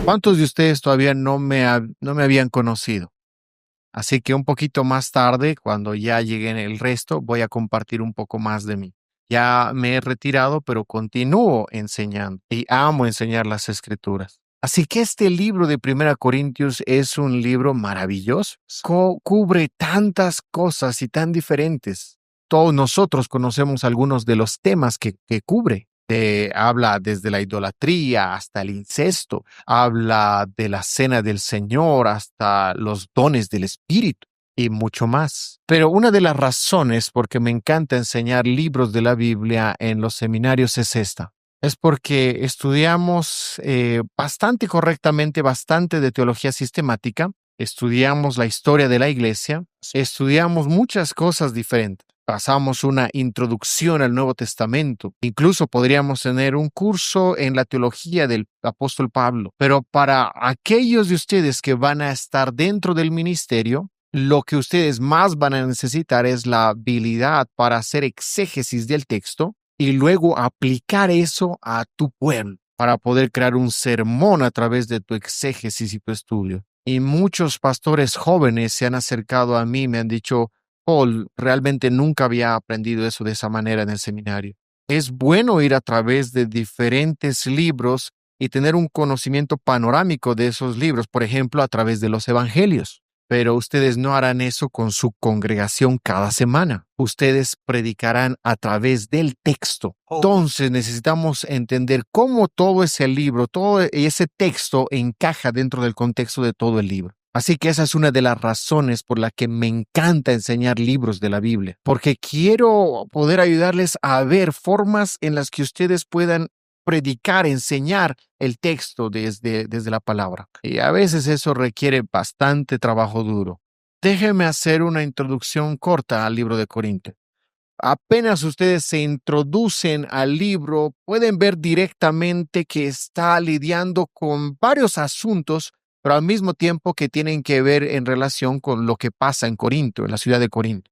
¿Cuántos de ustedes todavía no me habían conocido? Así que un poquito más tarde, cuando ya llegue en el resto, voy a compartir un poco más de mí. Ya me he retirado, pero continúo enseñando y amo enseñar las escrituras. Así que este libro de Primera Corintios es un libro maravilloso. Cubre tantas cosas y tan diferentes. Todos nosotros conocemos algunos de los temas que cubre. Habla desde la idolatría hasta el incesto, habla de la cena del Señor hasta los dones del Espíritu y mucho más. Pero una de las razones por que me encanta enseñar libros de la Biblia en los seminarios es esta. Es porque estudiamos bastante correctamente, bastante de teología sistemática, estudiamos la historia de la iglesia, estudiamos muchas cosas diferentes. Pasamos una introducción al Nuevo Testamento. Incluso podríamos tener un curso en la teología del apóstol Pablo. Pero para aquellos de ustedes que van a estar dentro del ministerio, lo que ustedes más van a necesitar es la habilidad para hacer exégesis del texto y luego aplicar eso a tu pueblo para poder crear un sermón a través de tu exégesis y tu estudio. Y muchos pastores jóvenes se han acercado a mí y me han dicho: Paul, realmente nunca había aprendido eso de esa manera en el seminario. Es bueno ir a través de diferentes libros y tener un conocimiento panorámico de esos libros, por ejemplo, a través de los evangelios. Pero ustedes no harán eso con su congregación cada semana. Ustedes predicarán a través del texto. Entonces necesitamos entender cómo todo ese libro, todo ese texto encaja dentro del contexto de todo el libro. Así que esa es una de las razones por la que me encanta enseñar libros de la Biblia, porque quiero poder ayudarles a ver formas en las que ustedes puedan predicar, enseñar el texto desde la palabra. Y a veces eso requiere bastante trabajo duro. Déjenme hacer una introducción corta al libro de Corintios. Apenas ustedes se introducen al libro, pueden ver directamente que está lidiando con varios asuntos, pero al mismo tiempo que tienen que ver en relación con lo que pasa en Corinto, en la ciudad de Corinto.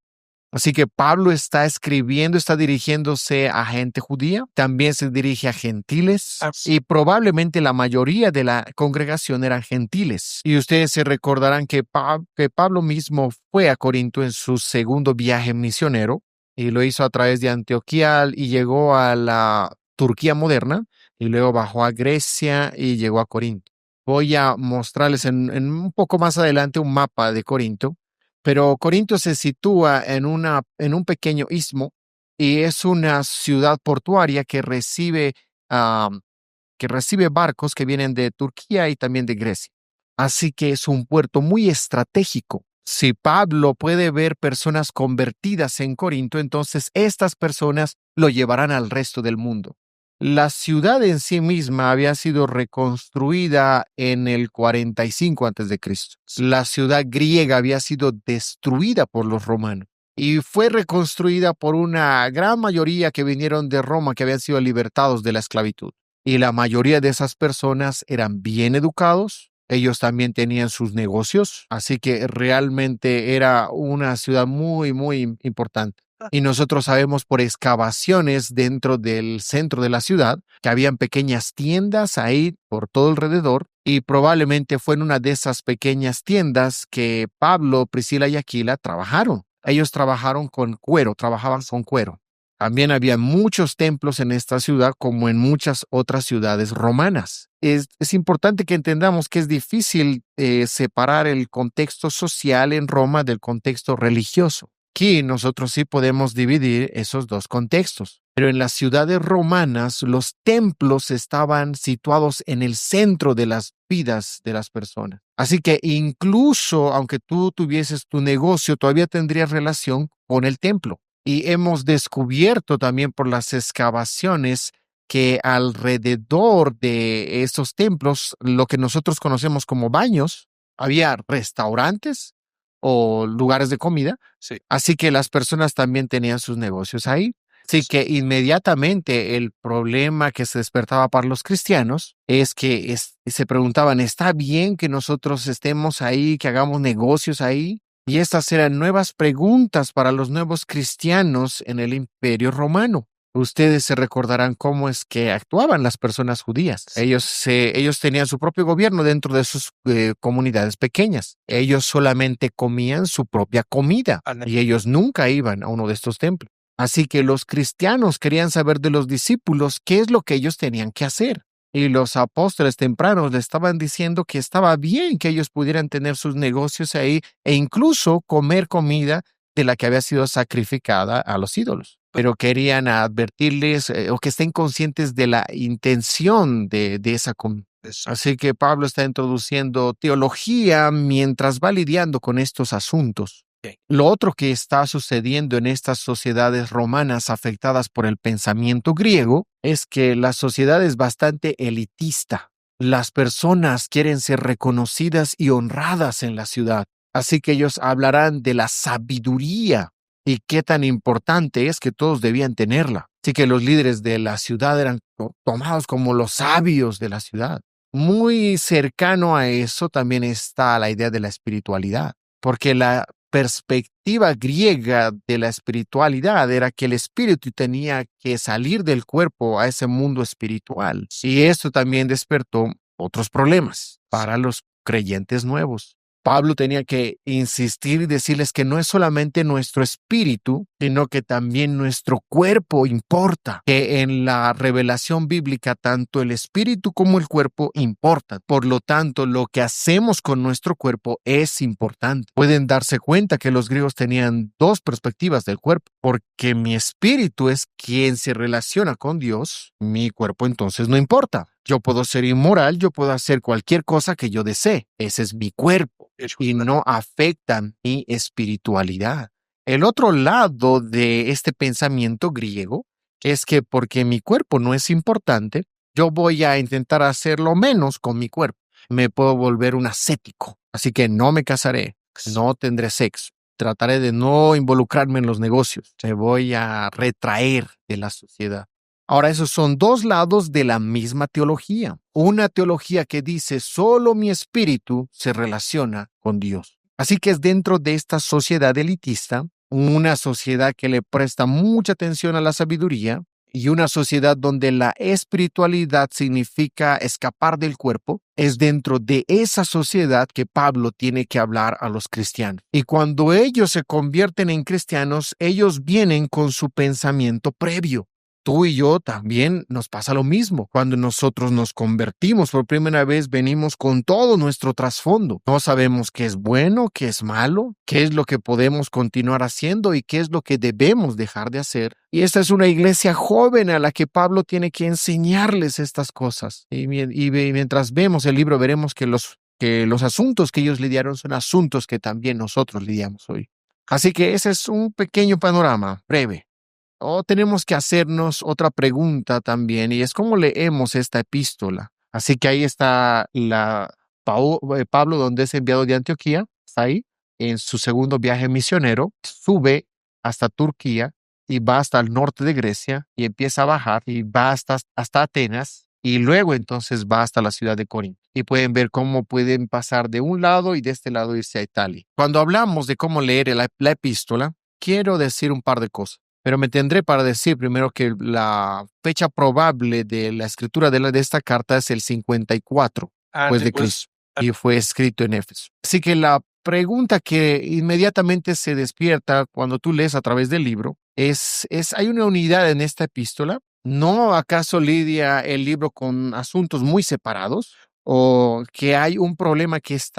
Así que Pablo está escribiendo, está dirigiéndose a gente judía, también se dirige a gentiles y probablemente la mayoría de la congregación eran gentiles. Y ustedes se recordarán que Pablo mismo fue a Corinto en su segundo viaje misionero y lo hizo a través de Antioquía y llegó a la Turquía moderna y luego bajó a Grecia y llegó a Corinto. Voy a mostrarles en un poco más adelante un mapa de Corinto. Pero Corinto se sitúa en un pequeño istmo y es una ciudad portuaria que recibe barcos que vienen de Turquía y también de Grecia. Así que es un puerto muy estratégico. Si Pablo puede ver personas convertidas en Corinto, entonces estas personas lo llevarán al resto del mundo. La ciudad en sí misma había sido reconstruida en el 45 a.C. La ciudad griega había sido destruida por los romanos y fue reconstruida por una gran mayoría que vinieron de Roma, que habían sido libertados de la esclavitud. Y la mayoría de esas personas eran bien educados. Ellos también tenían sus negocios, así que realmente era una ciudad muy, muy importante. Y nosotros sabemos por excavaciones dentro del centro de la ciudad que habían pequeñas tiendas ahí por todo alrededor y probablemente fue en una de esas pequeñas tiendas que Pablo, Priscila y Aquila trabajaron. Ellos trabajaban con cuero. También había muchos templos en esta ciudad como en muchas otras ciudades romanas. Es importante que entendamos que es difícil separar el contexto social en Roma del contexto religioso. Aquí nosotros sí podemos dividir esos dos contextos. Pero en las ciudades romanas, los templos estaban situados en el centro de las vidas de las personas. Así que incluso aunque tú tuvieses tu negocio, todavía tendrías relación con el templo. Y hemos descubierto también por las excavaciones que alrededor de esos templos, lo que nosotros conocemos como baños, había restaurantes o lugares de comida. Sí. Así que las personas también tenían sus negocios ahí. Así que inmediatamente el problema que se despertaba para los cristianos es que se preguntaban, ¿está bien que nosotros estemos ahí, que hagamos negocios ahí? Y estas eran nuevas preguntas para los nuevos cristianos en el Imperio Romano. Ustedes se recordarán cómo es que actuaban las personas judías. Ellos tenían su propio gobierno dentro de sus comunidades pequeñas. Ellos solamente comían su propia comida y ellos nunca iban a uno de estos templos. Así que los cristianos querían saber de los discípulos qué es lo que ellos tenían que hacer. Y los apóstoles tempranos le estaban diciendo que estaba bien que ellos pudieran tener sus negocios ahí e incluso comer comida de la que había sido sacrificada a los ídolos. Pero querían advertirles o que estén conscientes de la intención de esa comida. Así que Pablo está introduciendo teología mientras va lidiando con estos asuntos. Lo otro que está sucediendo en estas sociedades romanas afectadas por el pensamiento griego es que la sociedad es bastante elitista. Las personas quieren ser reconocidas y honradas en la ciudad. Así que ellos hablarán de la sabiduría y qué tan importante es que todos debían tenerla. Así que los líderes de la ciudad eran tomados como los sabios de la ciudad. Muy cercano a eso también está la idea de la espiritualidad, porque la perspectiva griega de la espiritualidad era que el espíritu tenía que salir del cuerpo a ese mundo espiritual. Y esto también despertó otros problemas para los creyentes nuevos. Pablo tenía que insistir y decirles que no es solamente nuestro espíritu, sino que también nuestro cuerpo importa, que en la revelación bíblica tanto el espíritu como el cuerpo importan. Por lo tanto, lo que hacemos con nuestro cuerpo es importante. Pueden darse cuenta que los griegos tenían dos perspectivas del cuerpo, porque mi espíritu es quien se relaciona con Dios, mi cuerpo entonces no importa. Yo puedo ser inmoral, yo puedo hacer cualquier cosa que yo desee. Ese es mi cuerpo y no afecta mi espiritualidad. El otro lado de este pensamiento griego es que porque mi cuerpo no es importante, yo voy a intentar hacerlo menos con mi cuerpo. Me puedo volver un ascético, así que no me casaré, no tendré sexo, trataré de no involucrarme en los negocios, me voy a retraer de la sociedad. Ahora, esos son dos lados de la misma teología. Una teología que dice solo mi espíritu se relaciona con Dios. Así que es dentro de esta sociedad elitista, una sociedad que le presta mucha atención a la sabiduría y una sociedad donde la espiritualidad significa escapar del cuerpo, es dentro de esa sociedad que Pablo tiene que hablar a los cristianos. Y cuando ellos se convierten en cristianos, ellos vienen con su pensamiento previo. Tú y yo también nos pasa lo mismo. Cuando nosotros nos convertimos por primera vez, venimos con todo nuestro trasfondo. No sabemos qué es bueno, qué es malo, qué es lo que podemos continuar haciendo y qué es lo que debemos dejar de hacer. Y esta es una iglesia joven a la que Pablo tiene que enseñarles estas cosas. Y mientras vemos el libro, veremos que los asuntos que ellos lidiaron son asuntos que también nosotros lidiamos hoy. Así que ese es un pequeño panorama breve. Tenemos que hacernos otra pregunta también, y es cómo leemos esta epístola. Así que ahí está Pablo, donde es enviado de Antioquía, está ahí, en su segundo viaje misionero, sube hasta Turquía y va hasta el norte de Grecia y empieza a bajar y va hasta Atenas y luego entonces va hasta la ciudad de Corinto. Y pueden ver cómo pueden pasar de un lado y de este lado irse a Italia. Cuando hablamos de cómo leer la epístola, quiero decir un par de cosas. Pero me tendré para decir primero que la fecha probable de la escritura de esta carta es el 54 después de Cristo y fue escrito en Éfeso. Así que la pregunta que inmediatamente se despierta cuando tú lees a través del libro ¿hay una unidad en esta epístola? ¿No acaso lidia el libro con asuntos muy separados? ¿O que hay un problema es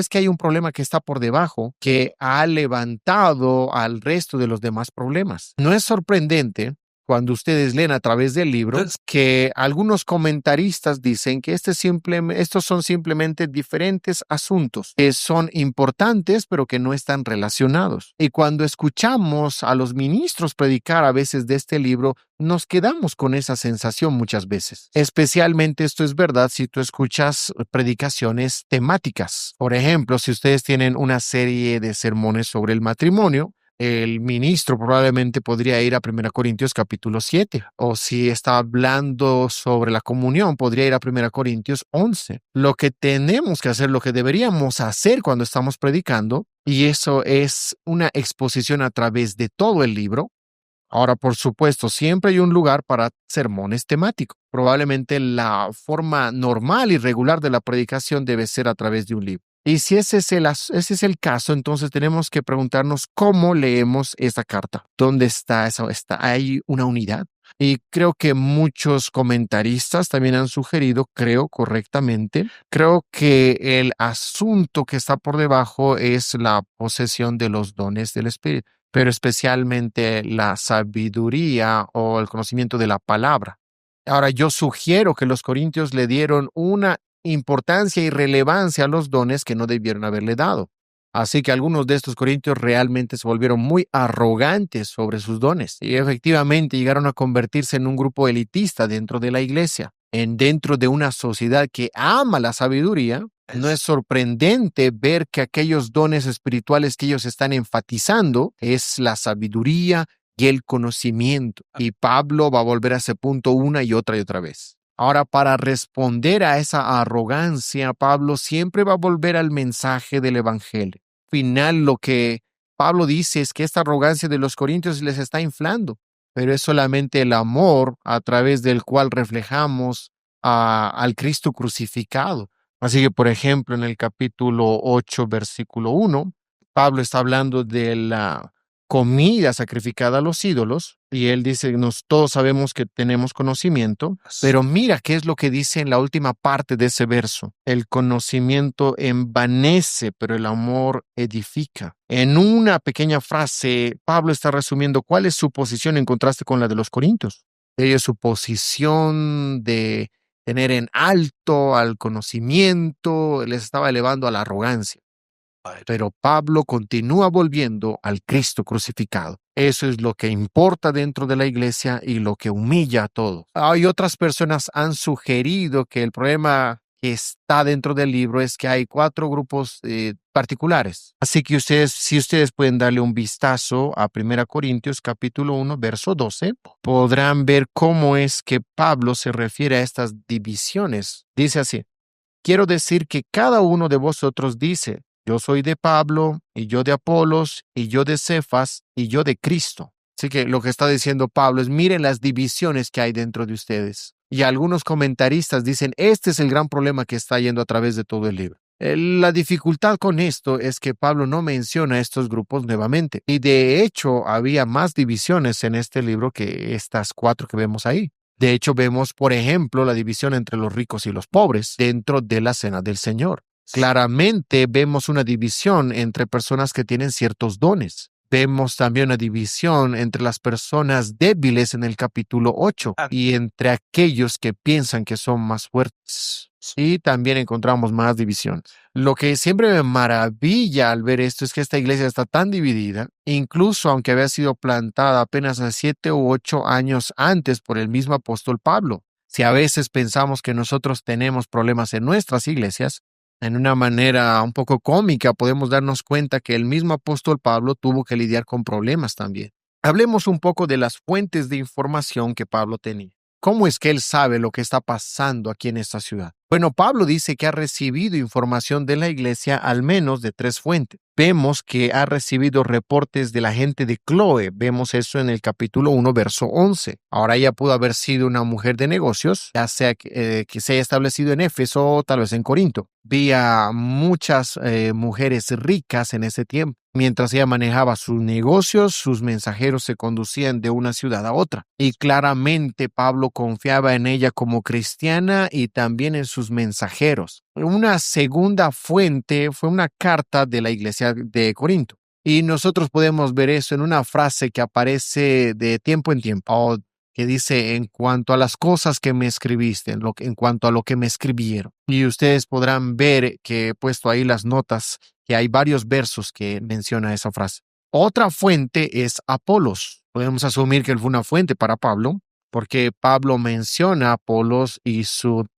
que hay un problema que está por debajo que ha levantado al resto de los demás problemas? No es sorprendente cuando ustedes leen a través del libro que algunos comentaristas dicen que estos son simplemente diferentes asuntos que son importantes pero que no están relacionados. Y cuando escuchamos a los ministros predicar a veces de este libro, nos quedamos con esa sensación muchas veces. Especialmente esto es verdad si tú escuchas predicaciones temáticas. Por ejemplo, si ustedes tienen una serie de sermones sobre el matrimonio, el ministro probablemente podría ir a 1 Corintios capítulo 7, o si está hablando sobre la comunión, podría ir a 1 Corintios 11. Lo que tenemos que hacer, lo que deberíamos hacer cuando estamos predicando, y eso es una exposición a través de todo el libro, Ahora, por supuesto, siempre hay un lugar para sermones temáticos. Probablemente la forma normal y regular de la predicación debe ser a través de un libro. Y si ese es el caso, entonces tenemos que preguntarnos cómo leemos esa carta. ¿Dónde está eso? ¿Hay una unidad? Y creo que muchos comentaristas también han sugerido, creo correctamente, creo que el asunto que está por debajo es la posesión de los dones del Espíritu, pero especialmente la sabiduría o el conocimiento de la palabra. Ahora, yo sugiero que los corintios le dieron una importancia y relevancia a los dones que no debieron haberle dado. Así que algunos de estos corintios realmente se volvieron muy arrogantes sobre sus dones y efectivamente llegaron a convertirse en un grupo elitista dentro de la iglesia. Dentro de una sociedad que ama la sabiduría, no es sorprendente ver que aquellos dones espirituales que ellos están enfatizando es la sabiduría y el conocimiento. Y Pablo va a volver a ese punto una y otra vez. Ahora, para responder a esa arrogancia, Pablo siempre va a volver al mensaje del Evangelio. Al final, lo que Pablo dice es que esta arrogancia de los corintios les está inflando, pero es solamente el amor a través del cual reflejamos al Cristo crucificado. Así que, por ejemplo, en el capítulo 8, versículo 1, Pablo está hablando de la comida sacrificada a los ídolos, y él dice, todos sabemos que tenemos conocimiento, pero mira qué es lo que dice en la última parte de ese verso. El conocimiento envanece, pero el amor edifica. En una pequeña frase, Pablo está resumiendo cuál es su posición en contraste con la de los corintios. Ellos, su posición de tener en alto al conocimiento, les estaba elevando a la arrogancia. Pero Pablo continúa volviendo al Cristo crucificado. Eso es lo que importa dentro de la iglesia y lo que humilla a todos. Hay otras personas han sugerido que el problema que está dentro del libro es que hay 4 grupos particulares. Así que si ustedes pueden darle un vistazo a 1 Corintios capítulo 1, verso 12, podrán ver cómo es que Pablo se refiere a estas divisiones. Dice así: quiero decir que cada uno de vosotros dice, yo soy de Pablo, y yo de Apolos, y yo de Cefas, y yo de Cristo. Así que lo que está diciendo Pablo es, miren las divisiones que hay dentro de ustedes. Y algunos comentaristas dicen, este es el gran problema que está yendo a través de todo el libro. La dificultad con esto es que Pablo no menciona estos grupos nuevamente. Y de hecho, había más divisiones en este libro que estas 4 que vemos ahí. De hecho, vemos, por ejemplo, la división entre los ricos y los pobres dentro de la cena del Señor. Claramente vemos una división entre personas que tienen ciertos dones. Vemos también una división entre las personas débiles en el capítulo 8 y entre aquellos que piensan que son más fuertes. Y también encontramos más división. Lo que siempre me maravilla al ver esto es que esta iglesia está tan dividida, incluso aunque había sido plantada apenas a 7 u 8 años antes por el mismo apóstol Pablo. Si a veces pensamos que nosotros tenemos problemas en nuestras iglesias, en una manera un poco cómica podemos darnos cuenta que el mismo apóstol Pablo tuvo que lidiar con problemas también. Hablemos un poco de las fuentes de información que Pablo tenía. ¿Cómo es que él sabe lo que está pasando aquí en esta ciudad? Bueno, Pablo dice que ha recibido información de la iglesia al menos de 3 fuentes. Vemos que ha recibido reportes de la gente de Cloe. Vemos eso en el capítulo 1, verso 11. Ahora ella pudo haber sido una mujer de negocios, ya sea que se haya establecido en Éfeso o tal vez en Corinto. Había muchas mujeres ricas en ese tiempo. Mientras ella manejaba sus negocios, sus mensajeros se conducían de una ciudad a otra. Y claramente Pablo confiaba en ella como cristiana y también en sus mensajeros. Una segunda fuente fue una carta de la iglesia de Corinto. Y nosotros podemos ver eso en una frase que aparece de tiempo en tiempo, que dice, en cuanto a las cosas que me escribiste, en cuanto a lo que me escribieron. Y ustedes podrán ver que he puesto ahí las notas, que hay varios versos que menciona esa frase. Otra fuente es Apolos. Podemos asumir que él fue una fuente para Pablo, porque Pablo menciona a Apolos y su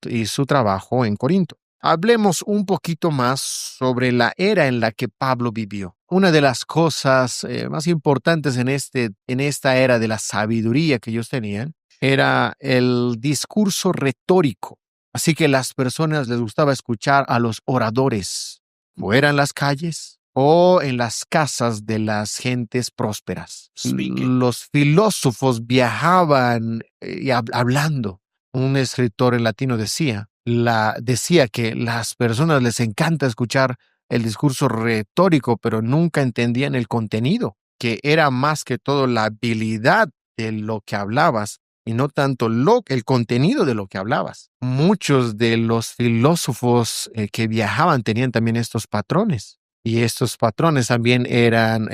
trabajo en Corinto. Hablemos un poquito más sobre la era en la que Pablo vivió. Una de las cosas más importantes en esta era de la sabiduría que ellos tenían era el discurso retórico. Así que las personas les gustaba escuchar a los oradores, fuera en las calles o en las casas de las gentes prósperas. Los filósofos viajaban hablando. Un escritor en latino decía que las personas les encanta escuchar el discurso retórico, pero nunca entendían el contenido, que era más que todo la habilidad de lo que hablabas y no tanto el contenido de lo que hablabas. Muchos de los filósofos que viajaban tenían también estos patrones. Y estos patrones también eran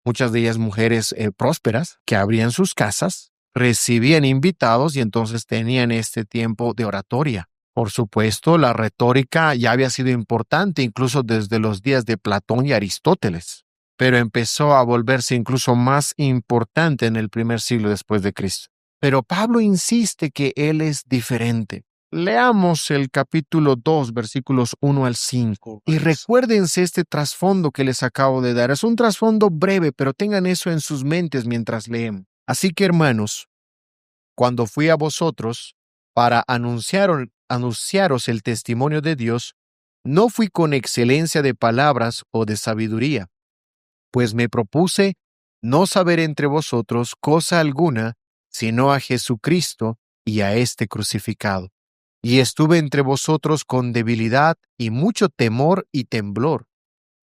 muchas de ellas mujeres prósperas que abrían sus casas, recibían invitados y entonces tenían este tiempo de oratoria. Por supuesto, la retórica ya había sido importante incluso desde los días de Platón y Aristóteles, pero empezó a volverse incluso más importante en el primer siglo después de Cristo. Pero Pablo insiste que él es diferente. Leamos el capítulo 2, versículos 1 al 5. Y recuérdense este trasfondo que les acabo de dar. Es un trasfondo breve, pero tengan eso en sus mentes mientras leen. Así que, hermanos, cuando fui a vosotros para anunciaros el testimonio de Dios, no fui con excelencia de palabras o de sabiduría, pues me propuse no saber entre vosotros cosa alguna, sino a Jesucristo y a este crucificado. Y estuve entre vosotros con debilidad y mucho temor y temblor.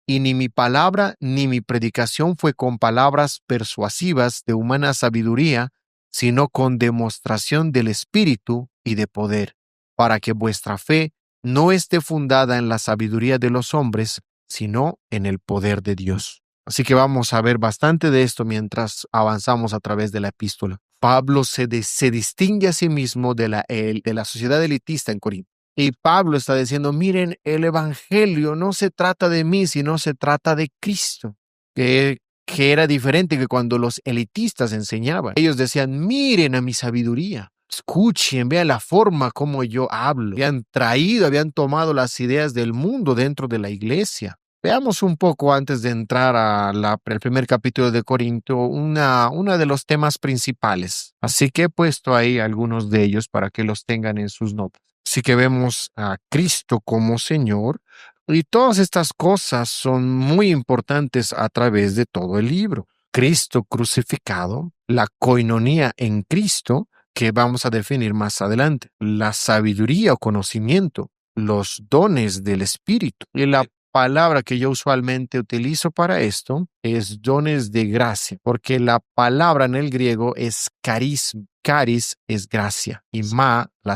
Y ni mi palabra ni mi predicación fue con palabras persuasivas de humana sabiduría, sino con demostración del Espíritu y de poder, para que vuestra fe no esté fundada en la sabiduría de los hombres, sino en el poder de Dios. Así que vamos a ver bastante de esto mientras avanzamos a través de la epístola. Pablo se distingue a sí mismo de la sociedad elitista en Corinto. Y Pablo está diciendo, miren, el evangelio no se trata de mí, sino se trata de Cristo, que era diferente que cuando los elitistas enseñaban. Ellos decían, miren a mi sabiduría, escuchen, vean la forma como yo hablo. Habían tomado las ideas del mundo dentro de la iglesia. Veamos un poco antes de entrar al primer capítulo de Corinto, una de los temas principales. Así que he puesto ahí algunos de ellos para que los tengan en sus notas. Así que vemos a Cristo como Señor y todas estas cosas son muy importantes a través de todo el libro. Cristo crucificado, la coinonía en Cristo, que vamos a definir más adelante, la sabiduría o conocimiento, los dones del Espíritu. Y la palabra que yo usualmente utilizo para esto es dones de gracia, porque la palabra en el griego es carisma. Caris es gracia y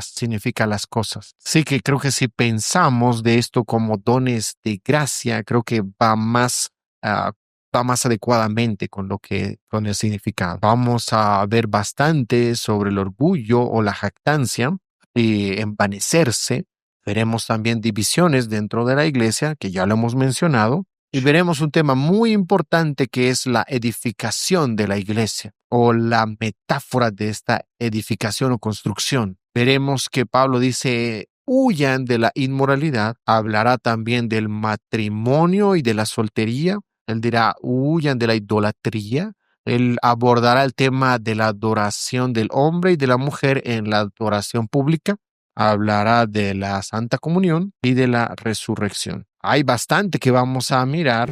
significa las cosas. Sí que creo que si pensamos de esto como dones de gracia, creo que va más adecuadamente con el significado. Vamos a ver bastante sobre el orgullo o la jactancia y envanecerse. Veremos también divisiones dentro de la iglesia, que ya lo hemos mencionado, y veremos un tema muy importante que es la edificación de la iglesia o la metáfora de esta edificación o construcción. Veremos que Pablo dice, huyan de la inmoralidad. Hablará también del matrimonio y de la soltería. Él dirá, huyan de la idolatría. Él abordará el tema de la adoración del hombre y de la mujer en la adoración pública. Hablará de la Santa Comunión y de la resurrección. Hay bastante que vamos a mirar